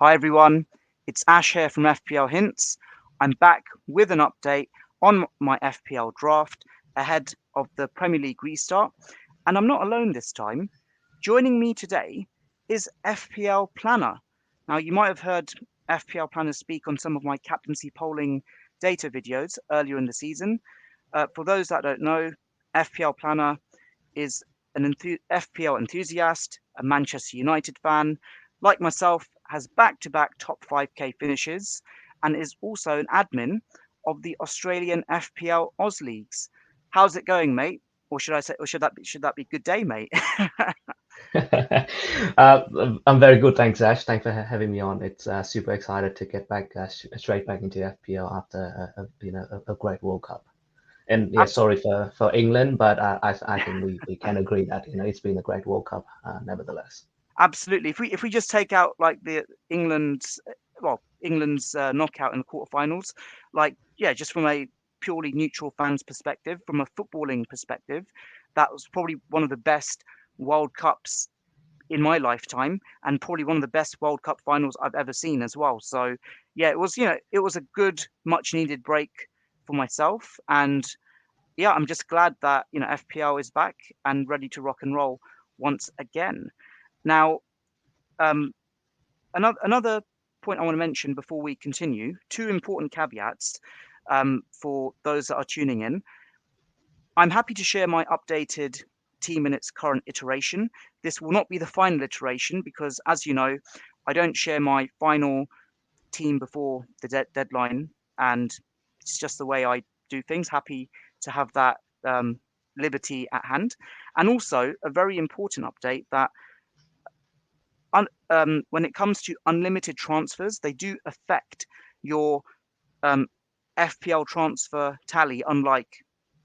Hi everyone, it's Ash here from FPL Hints. I'm back with an update on my FPL draft ahead of the Premier League restart, and I'm not alone this time. Joining me today is FPL Planner. Now, you might have heard FPL Planner speak on some of my captaincy polling data videos earlier in the season. For those that don't know, FPL Planner is an FPL enthusiast, a Manchester United fan, like myself, has back-to-back top 5k finishes, and is also an admin of the Australian FPL Oz Leagues. How's it going, mate? Or should I say, or should that be good day, mate? I'm very good, thanks, Ash. Thanks for having me on. It's super excited to get back straight back into FPL after a great World Cup. And yeah, Abs- sorry for England, but I think we can agree that it's been a great World Cup nevertheless. Absolutely. If we just take out like the England's knockout in the quarterfinals, like yeah, just from a purely neutral fans perspective, from a footballing perspective, that was probably one of the best World Cups in my lifetime, and probably one of the best World Cup finals I've ever seen as well. So yeah, it was a good, much needed break for myself, and yeah, I'm just glad that FPL is back and ready to rock and roll once again. Now, um, another point I want to mention before we continue, two important caveats for those that are tuning in. I'm happy to share my updated team in its current iteration. This will not be the final iteration because, as you know, I don't share my final team before the deadline, and it's just the way I do things. Happy to have that liberty at hand. And also, a very important update that when it comes to unlimited transfers, they do affect your um, FPL transfer tally, unlike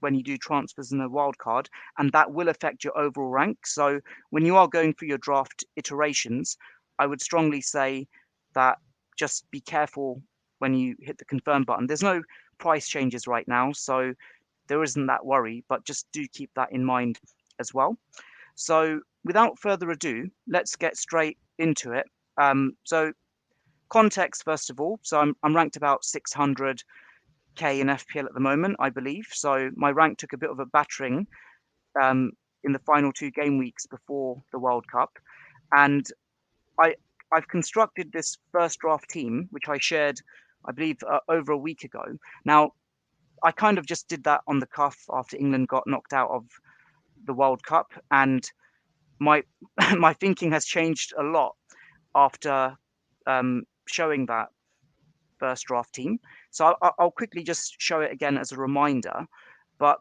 when you do transfers in a wild card, and that will affect your overall rank. So when you are going through your draft iterations, I would strongly say that just be careful when you hit the confirm button. There's no price changes right now, so there isn't that worry, but just do keep that in mind as well. So without further ado, let's get straight into it. So context first of all. So I'm ranked about 600k in FPL at the moment, I believe. So my rank took a bit of a battering um, in the final two game weeks before the World Cup, and I I've constructed this first draft team, which I shared, I believe, over a week ago. Now I kind of just did that on the cuff after England got knocked out of the World Cup, and my my thinking has changed a lot after showing that first draft team. So I'll quickly just show it again as a reminder. But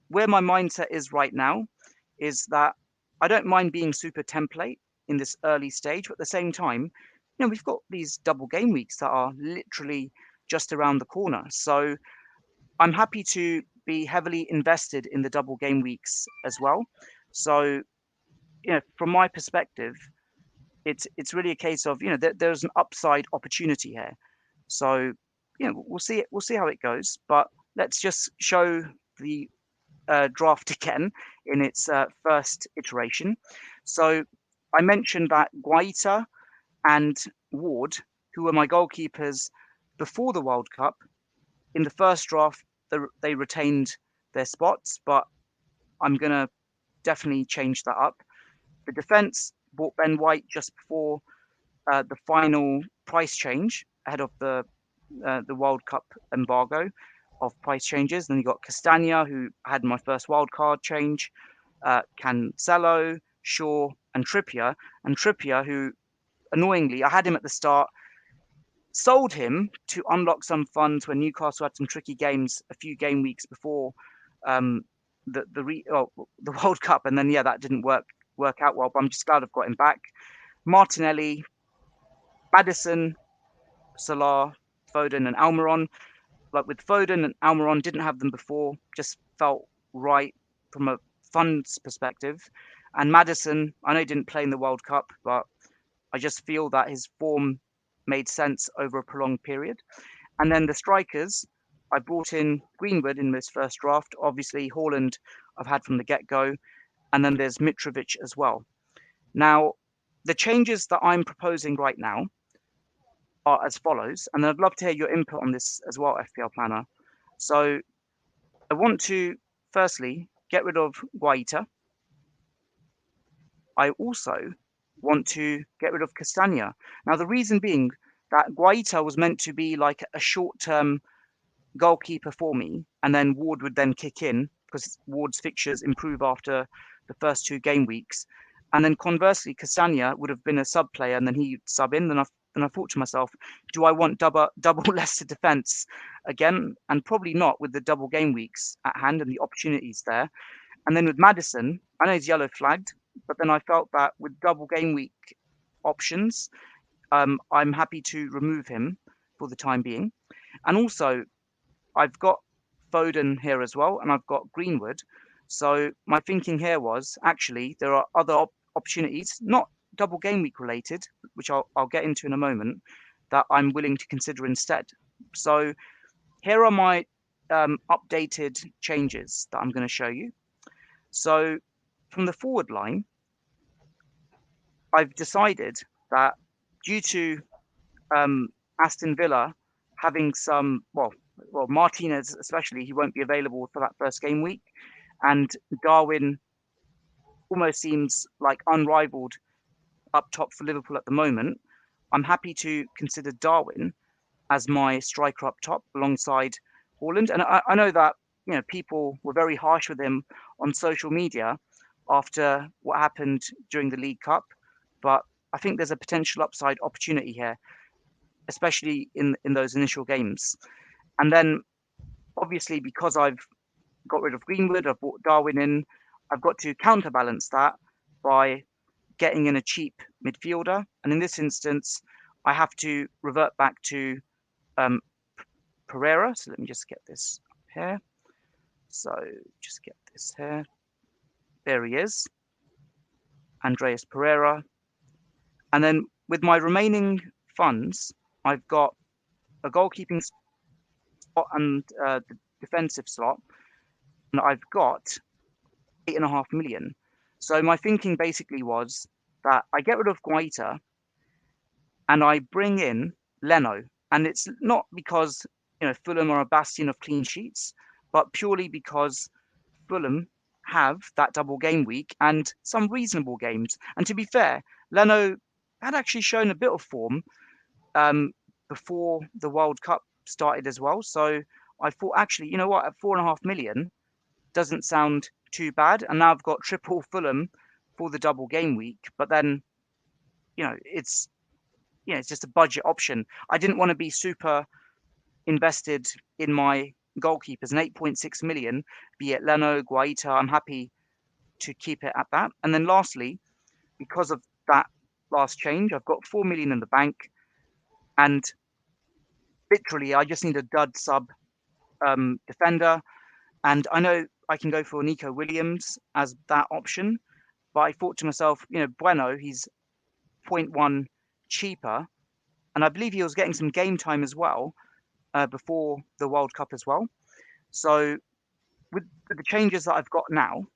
where my mindset is right now is that I don't mind being super template in this early stage, but at the same time, we've got these double game weeks that are literally just around the corner. So I'm happy to be heavily invested in the double game weeks as well. So, from my perspective, it's really a case of there's an upside opportunity here. So we'll see how it goes, but let's just show the draft again in its first iteration. So I mentioned that Guaita and Ward, who were my goalkeepers before the World Cup, in the first draft they retained their spots, but I'm gonna definitely change that up. The defense bought Ben White just before the final price change ahead of the World Cup embargo of price changes. Then you got Castagna, who had my first wild card change, Cancelo, Shaw, and Trippier. And Trippier, who annoyingly I had him at the start, sold him to unlock some funds when Newcastle had some tricky games a few game weeks before um, the World Cup, and then yeah, that didn't work out well. But I'm just glad I've got him back. Martinelli, Maddison, Salah, Foden, and Almiron. Like with Foden and Almiron, didn't have them before, just felt right from a funds perspective. And Maddison, I know he didn't play in the World Cup, but I just feel that his form made sense over a prolonged period. And then the strikers, I brought in Greenwood in this first draft. Obviously, Haaland I've had from the get go. And then there's Mitrovic as well. Now, the changes that I'm proposing right now, are as follows, and I'd love to hear your input on this as well, FPL Planner. So I want to firstly get rid of Guaita. I also want to get rid of Castagna. Now, the reason being that Guaita was meant to be like a short-term goalkeeper for me, and then Ward would then kick in because Ward's fixtures improve after the first 2 game weeks. And then conversely, Castagna would have been a sub player, and then he'd sub in. Then I thought to myself, do I want double Leicester defence again? And probably not with the double game weeks at hand and the opportunities there. And then with Maddison, I know he's yellow flagged, but then I felt that with double game week options, I'm happy to remove him for the time being. And also, I've got Foden here as well, and I've got Greenwood. So my thinking here was actually there are other opportunities, not double game week related, which I'll get into in a moment, that I'm willing to consider instead. So here are my updated changes that I'm going to show you. So from the forward line, I've decided that due to Aston Villa having some, well, Martinez especially, he won't be available for that first game week, and Darwin almost seems like unrivaled up top for Liverpool at the moment. I'm happy to consider Darwin as my striker up top alongside Haaland, and I know that people were very harsh with him on social media after what happened during the League Cup, but I think there's a potential upside opportunity here, especially in those initial games. And then obviously because I've got rid of Greenwood, I've brought Darwin in, I've got to counterbalance that by getting in a cheap midfielder. And in this instance, I have to revert back to Pereira. So let me just get this here. So just get this here. There he is, Andreas Pereira. And then with my remaining funds, I've got a goalkeeping slot and the defensive slot, and I've got 8.5 million. So my thinking basically was that I get rid of Guaita and I bring in Leno. And it's not because Fulham are a bastion of clean sheets, but purely because Fulham have that double game week and some reasonable games. And to be fair, Leno had actually shown a bit of form before the World Cup started as well. So I thought, actually, you know what, at 4.5 million doesn't sound too bad. And now I've got triple Fulham for the double game week. But then, it's just a budget option. I didn't want to be super invested in my goalkeepers. And 8.6 million, be it Leno, Guaita, I'm happy to keep it at that. And then lastly, because of that last change, I've got 4 million in the bank. And literally, I just need a dud sub defender. And I know I can go for Nico Williams as that option. But I thought to myself, Bueno, he's 0.1 cheaper. And I believe he was getting some game time as well before the World Cup as well. So with the changes that I've got now,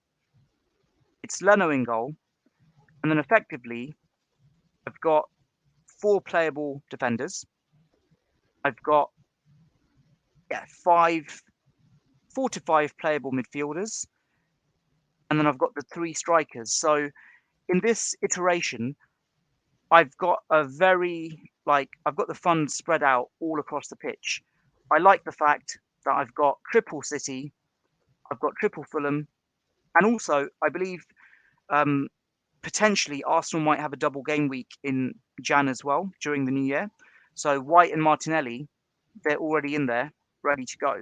it's Leno in goal. And then effectively, I've got 4 playable defenders. I've got 4 to 5 playable midfielders. And then I've got the 3 strikers. So in this iteration, I've got I've got the funds spread out all across the pitch. I like the fact that I've got triple City, I've got triple Fulham, and also I believe potentially Arsenal might have a double game week in Jan as well during the new year. So White and Martinelli, they're already in there, ready to go.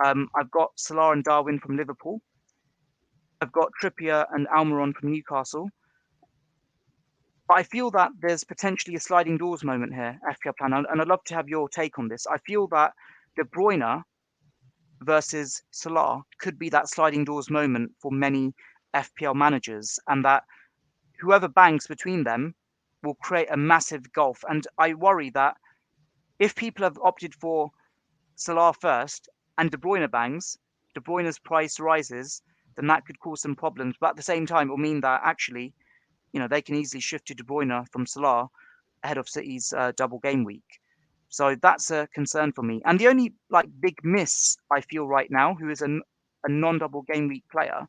I've got Salah and Darwin from Liverpool. I've got Trippier and Almiron from Newcastle. But I feel that there's potentially a sliding doors moment here, FPL Planner, and I'd love to have your take on this. I feel that De Bruyne versus Salah could be that sliding doors moment for many FPL managers, and that whoever bangs between them will create a massive gulf. And I worry that if people have opted for Salah first and De Bruyne bangs, De Bruyne's price rises, then that could cause some problems. But at the same time, it will mean that actually, they can easily shift to De Bruyne from Salah ahead of City's double game week. So that's a concern for me. And the only like big miss I feel right now, who is a non-double game week player,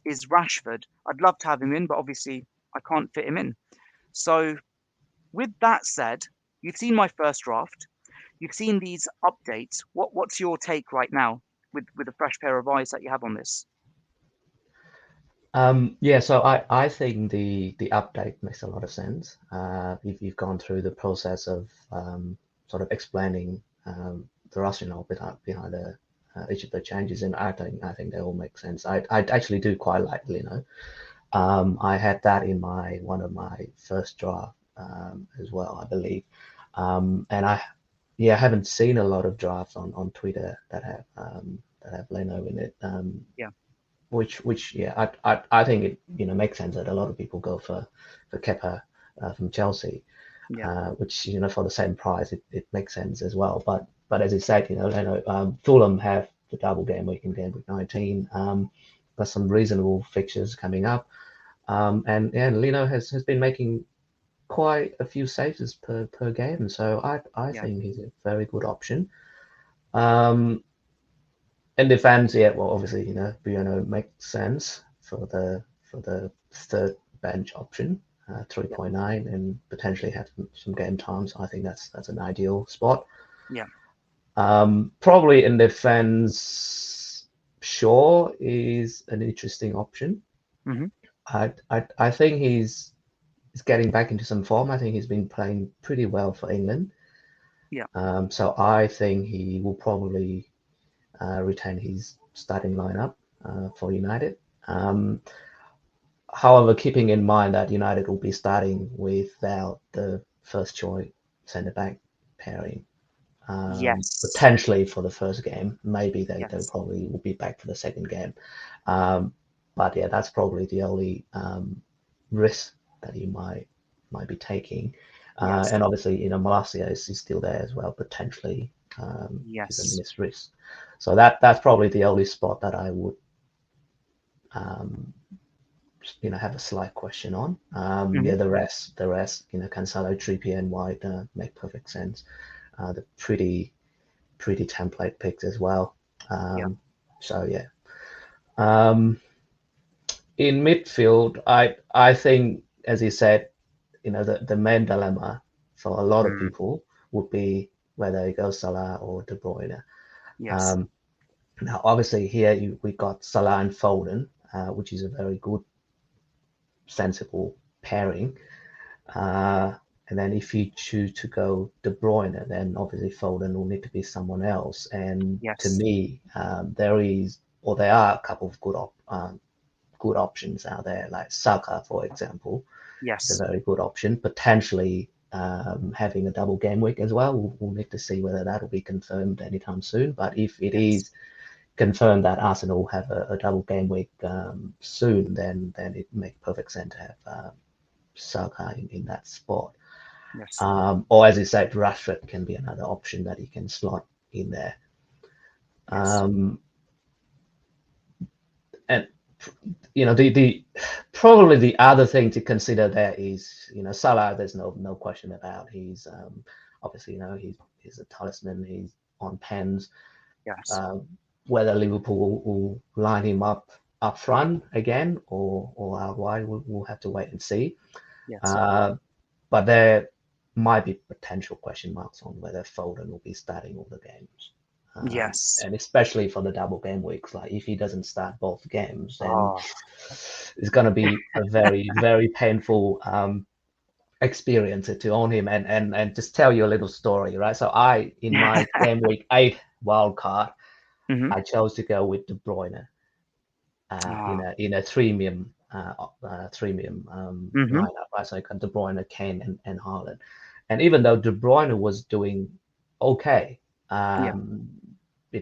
is Rashford. I'd love to have him in, but obviously I can't fit him in. So with that said, you've seen my first draft. You've seen these updates. What's your take right now with a fresh pair of eyes that you have on this? Yeah, so I think the update makes a lot of sense. You've gone through the process of sort of explaining the rationale behind each of the changes, and I think they all make sense. I actually do quite like Lino. I had that in one of my first draft as well, I believe. And I haven't seen a lot of drafts on Twitter that have Leno in it. Yeah, Which yeah, I think it makes sense that a lot of people go for Kepa from Chelsea, yeah, which for the same price it makes sense as well. But as you said, Fulham have the double game week in game week 19. Got some reasonable fixtures coming up, and Lino has been making quite a few saves per game, so I yeah, think he's a very good option. Um, In defense, yeah, well, obviously, Bruno makes sense for the third bench option, yeah, 3.9, and potentially have some game times. I think that's an ideal spot. yeah. Probably in defense, Shaw is an interesting option. Hmm. I think he's getting back into some form. I think he's been playing pretty well for England. Yeah. So I think he will probably retain his starting lineup for United. Um, However, keeping in mind that United will be starting without the first choice centre back pairing, Yes. potentially for the first game. Maybe they Yes. probably will be back for the second game. Um, but yeah, that's probably the only risk that you might be taking. Yes. And obviously, Malacia is still there as well, potentially is a Yes. missed risk. So that's probably the only spot that I would um, have a slight question on. Hmm. Yeah, the rest, Cancelo, Trippier, and White make perfect sense. The pretty template picks as well. Yeah. So yeah. Um, in midfield, I think, as you said, the main dilemma for a lot of Mm. people would be whether it goes Salah or De Bruyne. Yes. Um, Now, obviously, here we got Salah and Foden, which is a very good, sensible pairing. Uh, and then if you choose to go De Bruyne, then obviously Foden will need to be someone else. And to Yes. me, there are a couple of good options out there, like Saka, for example, is a Yes. very good option. Potentially having a double game week as well. We'll need to see whether that will be confirmed anytime soon. But if it Yes. is confirmed that Arsenal have a double game week soon, then it makes perfect sense to have Saka in that spot. Yes. Or as you said, Rashford can be another option that you can slot in there. Yes. Um, and the probably the other thing to consider there is Salah. There's no question about. He's obviously he's a talisman. He's on pens. Yes. Uh, Whether Liverpool will line him up front again or out wide, we'll have to wait and see. Yes. Uh, but there might be potential question marks on whether Foden will be starting all the games. Yes. And especially for the double game weeks, like if he doesn't start both games, then Oh. it's going to be a very, very painful experience to own him. And just tell you a little story, right? So in my game week 8 wild card, Hmm. I chose to go with De Bruyne Ah. in a premium Hmm. lineup. Right? So I got De Bruyne, Kane, and Haaland. And even though De Bruyne was doing okay, Yeah. um,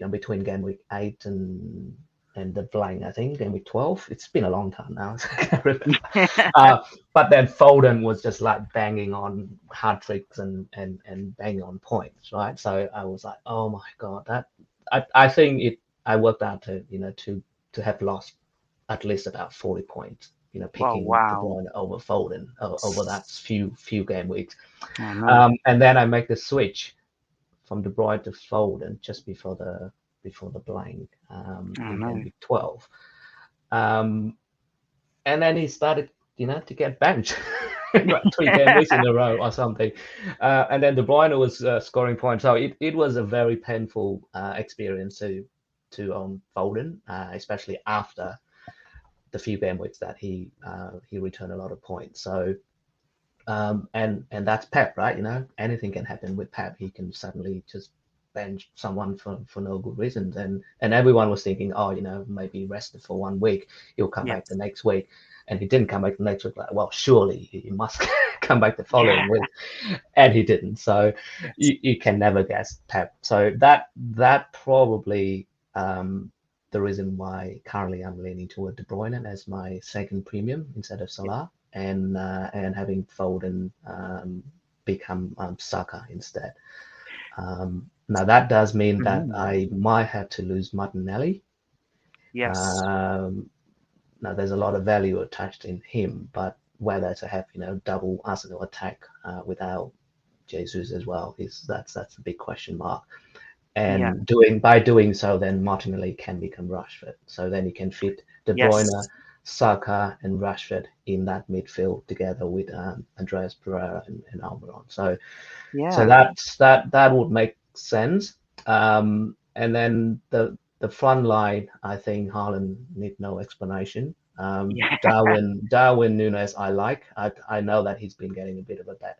between game week 8 and the blank, I think game week 12. It's been a long time now, so I can't remember. But then Foden was just like banging on hard tricks and banging on points, right? So I was like, oh my god, I think I worked out to have lost at least about 40 points, Oh, picking De wow. Bruyne over Foden over that few game weeks. Oh, no. And then I make the switch from De Bruyne to Foden just before the blank Oh in no. game week 12. And then he started, to get benched like 3 game weeks in a row or something. And then De Bruyne was scoring points. So it was a very painful experience to own Foden, especially after the few game weeks that he returned a lot of points. So and that's Pep, right? Anything can happen with Pep. He can suddenly just bench someone for no good reasons, and everyone was thinking, oh, maybe rested for 1 week, he'll come back the Yes. next week, and he didn't come back the next week. Like, well, surely he must come back the Yeah. following week, and he didn't. So Yes. you can never guess Pep. So that probably the reason why currently I'm leaning toward De Bruyne as my second premium instead of Salah, and having Foden become Saka instead. Now that does mean that Mhm. I might have to lose Martinelli. Yes. Um, Now there's a lot of value attached in him, but whether to have double Arsenal attack without Jesus as well that's a big question mark. Yeah. And doing so, then Martinelli can become Rashford. So then you can fit De Bruyne, Yes. Saka, and Rashford in that midfield together with Andreas Pereira and Almiron. So Yeah. that would make sense. And then the front line, I think Haaland need no explanation. Yeah. Darwin Nunes, I know that he's been getting a bit of a bad,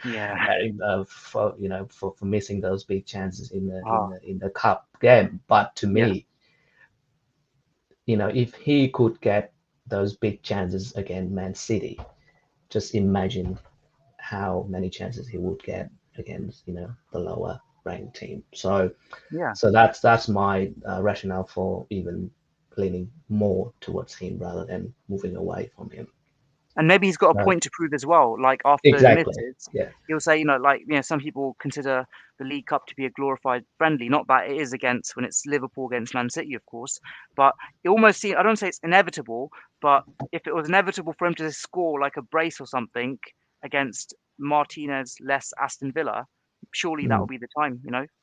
Yeah. for missing those big chances in the in Oh, the in the cup game. But to yeah. me, if he could get those big chances against Man City, just imagine how many chances he would get against the lower ranked team. So Yeah. so that's my rationale for even leaning more towards him rather than moving away from him. And maybe he's got a So point to prove as well. Like after those exactly, misses, yeah, he'll say, like, some people consider the League Cup to be a glorified friendly. Not that it is against when it's Liverpool against Man City, of course, but it almost seems, I don't say it's inevitable, but if it was inevitable for him to score like a brace or something against Martinez less Aston Villa, surely that will mm, be the time,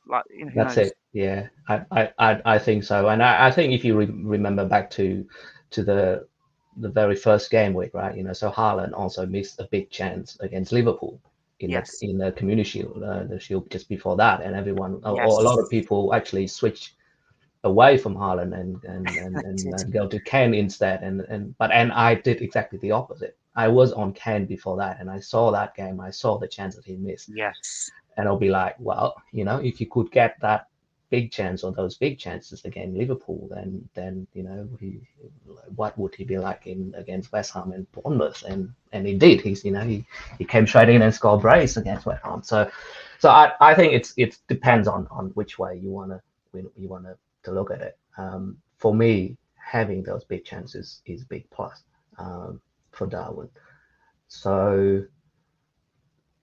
like, who that's knows? it. Yeah, I think so, and I think if you remember back to the very first game week, right? So Haaland also missed a big chance against Liverpool Yes. in the Community Shield, the Shield just before that, and everyone or a lot of Yes. people actually switched away from Haaland They did. and go to Kane instead. And I did exactly the opposite. I was on Kane before that, and I saw that game. I saw the chances he missed, Yes. and I'll be like, well, if you could get that big chance or those big chances against Liverpool, then what would he be like in against West Ham and Bournemouth? And he did. He came straight in and scored brace against West Ham. So I think it depends on which way you want to look at it. For me, having those big chances is a big plus for Darwin. So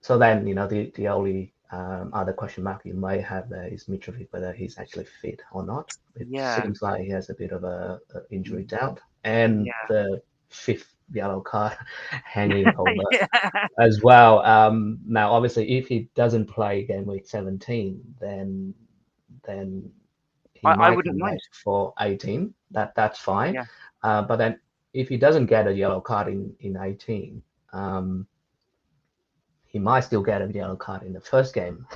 then the only other question mark you may have there is Mitrovic, whether he's actually fit or not. It Yeah. seems like he has a bit of a injury doubt, and Yeah. the fifth yellow card hanging over Yeah. as well. Now, obviously, if he doesn't play game week 17, then he I might wouldn't come back mind. for 18. That's fine. Yeah. But then if he doesn't get a yellow card in 18, um, he might still get a yellow card in the first game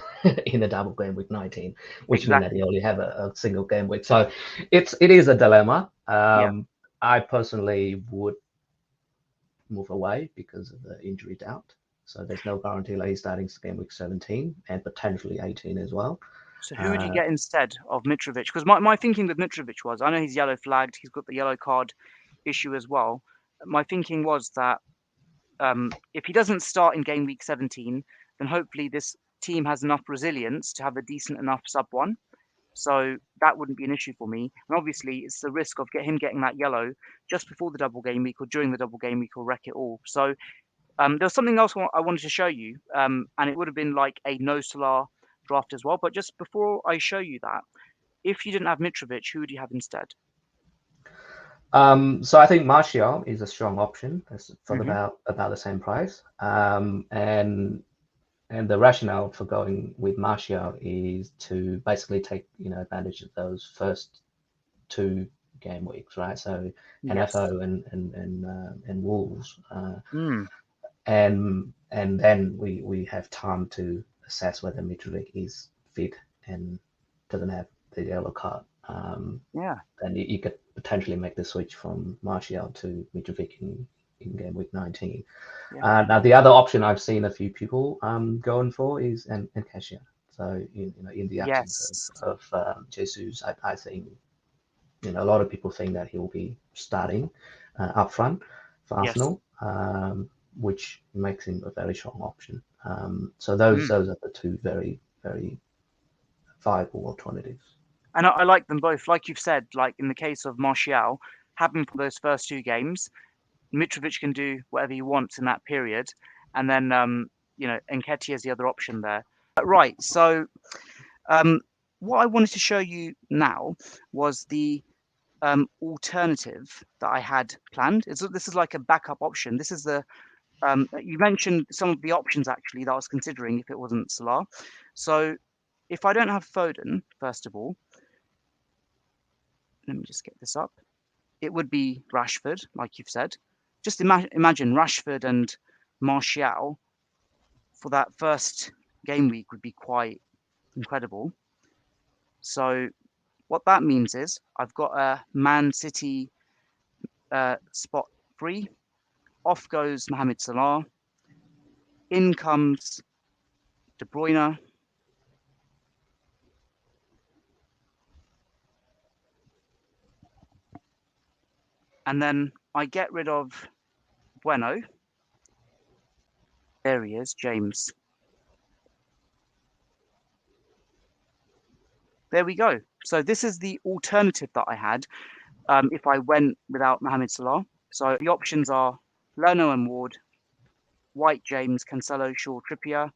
in the double game week 19, which means that he Exactly. only have a single game week. So it is a dilemma. Yeah. I personally would move away because of the injury doubt. So there's no guarantee that he's starting game week 17 and potentially 18 as well. So who would you Uh, get instead of Mitrovic? Because my thinking with Mitrovic was, I know he's yellow flagged, he's got the yellow card issue as well. My thinking was that if he doesn't start in game week 17, then hopefully this team has enough resilience to have a decent enough sub one. So that wouldn't be an issue for me. And obviously, it's the risk of him getting that yellow just before the double game week or during the double game week will wreck it all. So there was something else I wanted to show you, and it would have been like a no Salah draft as well. But just before I show you that, if you didn't have Mitrovic, who would you have instead? so I think Martial is a strong option for Hmm. about the same price. And And the rationale for going with Martial is to basically take advantage of those first 2 game weeks, right? So Yes. NFO and Wolves, Mm. and then we have time to assess whether Mitrovic is fit and doesn't have the yellow card. Yeah. Then you could potentially make the switch from Martial to Mitrovic in game week 19. Yeah. Now the other option I've seen a few people going for is Nketiah. So in the absence Yes. of Jesus, I think a lot of people think that he'll be starting up front for Yes. Arsenal, which makes him a very strong option. So those are the 2 very, very viable alternatives. And I like them both. Like you've said, like in the case of Martial, having for those first 2 games, Mitrovic can do whatever he wants in that period, and then Nketiah is the other option there. Right. So what I wanted to show you now was the alternative that I had planned. This is like a backup option. This is the you mentioned some of the options actually that I was considering if it wasn't Salah. So if I don't have Foden, first of all, let me just get this up. It would be Rashford, like you've said. Just imagine Rashford and Martial for that first game week would be quite incredible. So what that means is I've got a Man City spot free. Off goes Mohamed Salah. In comes De Bruyne. And then I get rid of Bueno. There he is, James. There we go. So this is the alternative that I had if I went without Mohamed Salah. So the options are Leno and Ward, White, James, Cancelo, Shaw, Trippier,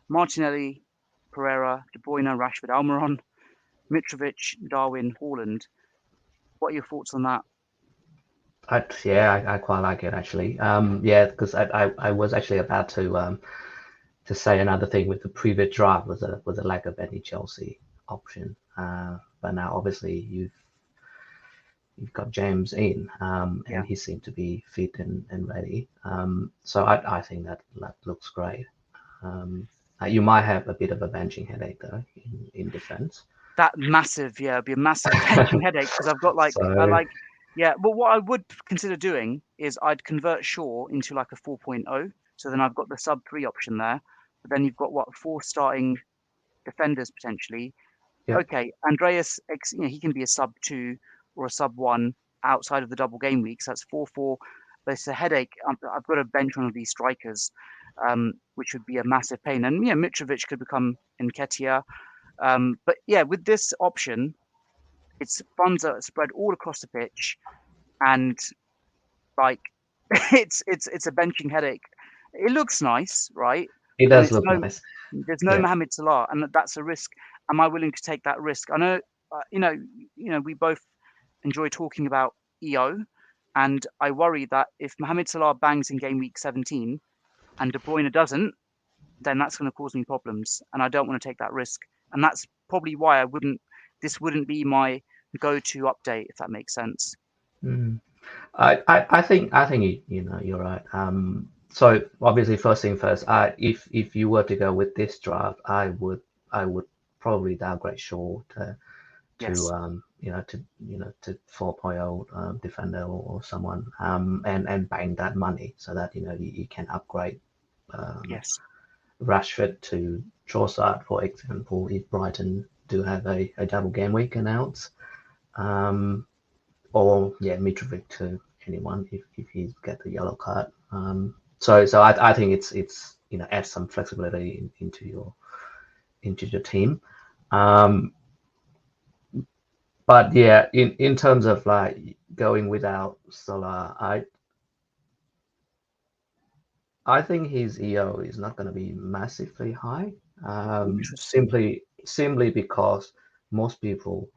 Martinelli, Pereira, De Bruyne, Rashford, Almiron, Mitrovic, Darwin, Haaland. What are your thoughts on that? I quite like it actually. Yeah, because I was actually about to say another thing with the previous draft was a lack of any Chelsea option. But now obviously you've got James in, Yeah. and he seemed to be fit and ready. So I think that looks great. You might have a bit of a benching headache though in defense. That massive, yeah, it'd be a massive benching headache because I've got So yeah. But what I would consider doing is I'd convert Shaw into like a 4.0. So then I've got the sub 3 option there. But then you've got what 4 starting defenders potentially. yeah, Okay, Andreas, he can be a sub 2 or a sub 1 outside of the double game weeks. That's 4-4. But it's a headache. I've got to bench one of these strikers, which would be a massive pain. And yeah, Mitrovic could become Nketiah. But yeah, with this option, it's funds are spread all across the pitch, and like it's a benching headache. It looks nice, right? it But then does it's look no, nice. there's no Yeah. Mohamed Salah, and that's a risk. Am I willing to take that risk? I know, we both enjoy talking about EO, and I worry that if Mohamed Salah bangs in game week 17 and De Bruyne doesn't, then that's going to cause me problems, and I don't want to take that risk. And that's probably why this wouldn't be my go-to update, if that makes sense. Mm. I think you're right. So obviously, first thing first, if you were to go with this draft, I would probably downgrade Shaw to Yes, to 4.0 defender or someone, and bank that money so that you can upgrade um, yes, Rashford to Trossard, for example, if Brighton do have a double game week announced. Um, or yeah, Mitrovic to anyone if he's get the yellow card. So I think it's add some flexibility into your team. Um, but yeah, in terms of like going without Salah, I think his EO is not going to be massively high. interesting. Simply because most people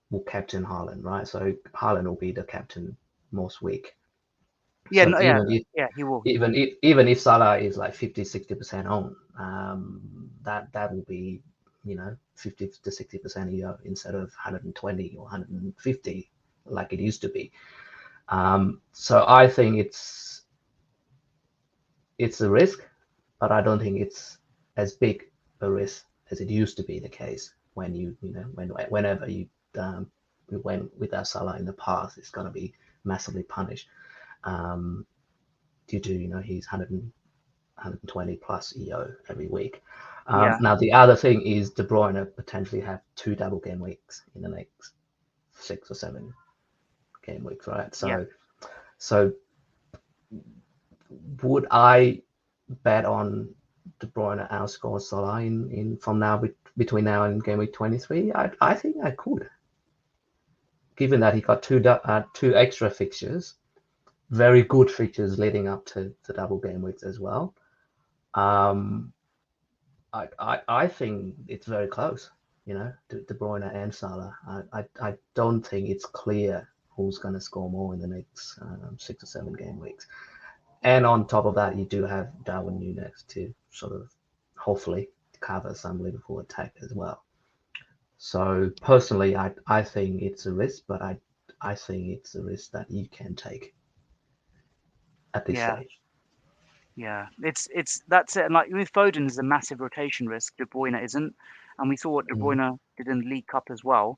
will captain Haaland, right? So Haaland will be the captain most week. Yeah, So no, yeah, yeah, he will. even if Salah is like 50-60% on, that will be 50 to 60% a year instead of 120 or 150 like it used to be. So I think it's a risk, but I don't think it's as big a risk as it used to be the case when whenever you went without Salah in the past, it's going to be massively punished due to he's 120 plus EO every week. Yeah, Now the other thing is De Bruyne potentially have 2 double game weeks in the next 6 or 7 game weeks, right? yeah, So would I bet on De Bruyne outscore Salah in from now between now and game week 23? I think I could, given that he got two extra fixtures, very good fixtures leading up to the double game weeks as well. I think it's very close, De Bruyne and Salah. I don't think it's clear who's going to score more in the next 6 or 7 game weeks. And on top of that, you do have Darwin Núñez to sort of hopefully cover some Liverpool attack as well. So personally, I think it's a risk, but I think it's a risk that you can take at this yeah. stage. Yeah, it's that's it. And like with Foden is a massive rotation risk. De Bruyne isn't, and we saw what De Mm. Bruyne did in the League Cup as well.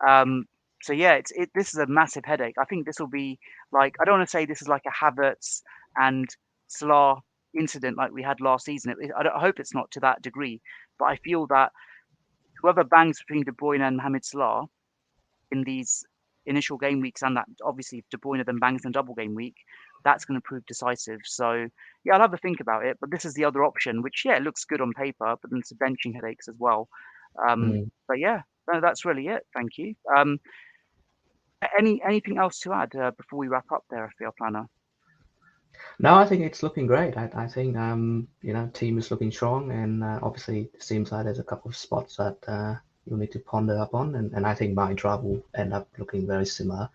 Um, so yeah, this is a massive headache. I think this will be like I don't want to say this is like a Havertz and Salah incident like we had last season. I hope it's not to that degree, but I feel that whoever bangs between De Bruyne and Mohamed Salah in these initial game weeks, and that obviously if De Bruyne then bangs in double game week, that's going to prove decisive. So yeah, I'll have a think about it. But this is the other option, which yeah, it looks good on paper, but then it's benching headaches as well. Mm. But yeah, no, that's really it. Thank you. Anything else to add before we wrap up there, FPL Planner? No, I think it's looking great. I think team is looking strong, and obviously it seems like there's a couple of spots that you'll need to ponder up on, and I think my draft will end up looking very similar,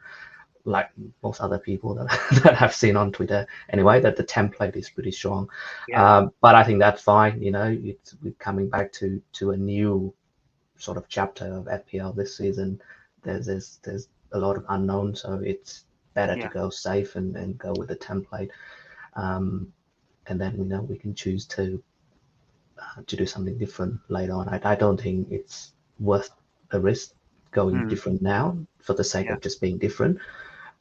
like most other people that that I've seen on Twitter. Anyway, that the template is pretty strong, Yeah, but I think that's fine. We're coming back to a new sort of chapter of FPL this season. There's a lot of unknown, so it's better to yeah, go safe and go with the template. Um, and then we can choose to do something different later on. I don't think it's worth a risk going mm, different now for the sake yeah, of just being different.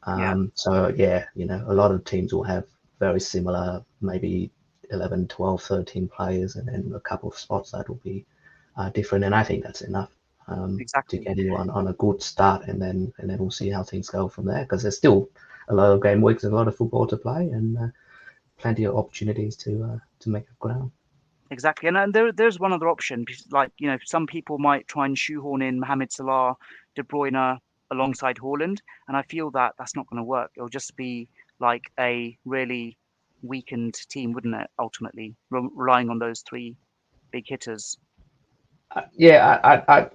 yeah, So yeah, a lot of teams will have very similar, maybe 11, 12, 13 players, and then a couple of spots that will be different. And I think that's enough to exactly. get you on a good start, and then we'll see how things go from there. Because there's still a lot of game weeks and a lot of football to play, and plenty of opportunities to make up ground. Exactly, and there's one other option. Like some people might try and shoehorn in Mohamed Salah, De Bruyne alongside Haaland, and I feel that that's not going to work. It'll just be like a really weakened team, wouldn't it? Ultimately, relying on those three big hitters. Yeah,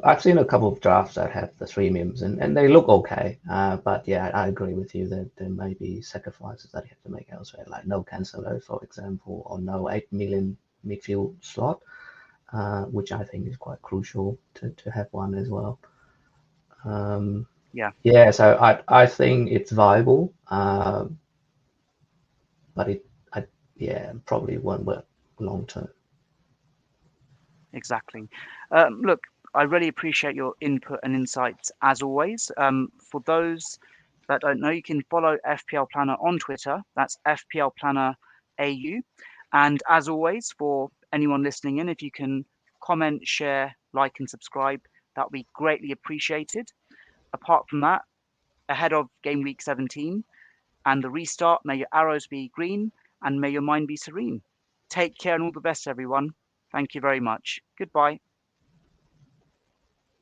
I've seen a couple of drafts that have the 3 mims, and they look okay. But yeah, I agree with you that there may be sacrifices that you have to make elsewhere, like no Cancelo, for example, or no 8 million midfield slot, which I think is quite crucial to have one as well. Yeah, Yeah, so I think it's viable, but yeah, probably won't work long term. exactly. Look, I really appreciate your input and insights as always. For those that don't know, you can follow FPL Planner on Twitter. That's FPL Planner AU. And as always, for anyone listening in, if you can comment, share, like, and subscribe, that would be greatly appreciated. Apart from that, ahead of game week 17 and the restart, may your arrows be green and may your mind be serene. Take care and all the best, everyone. Thank you very much. Goodbye.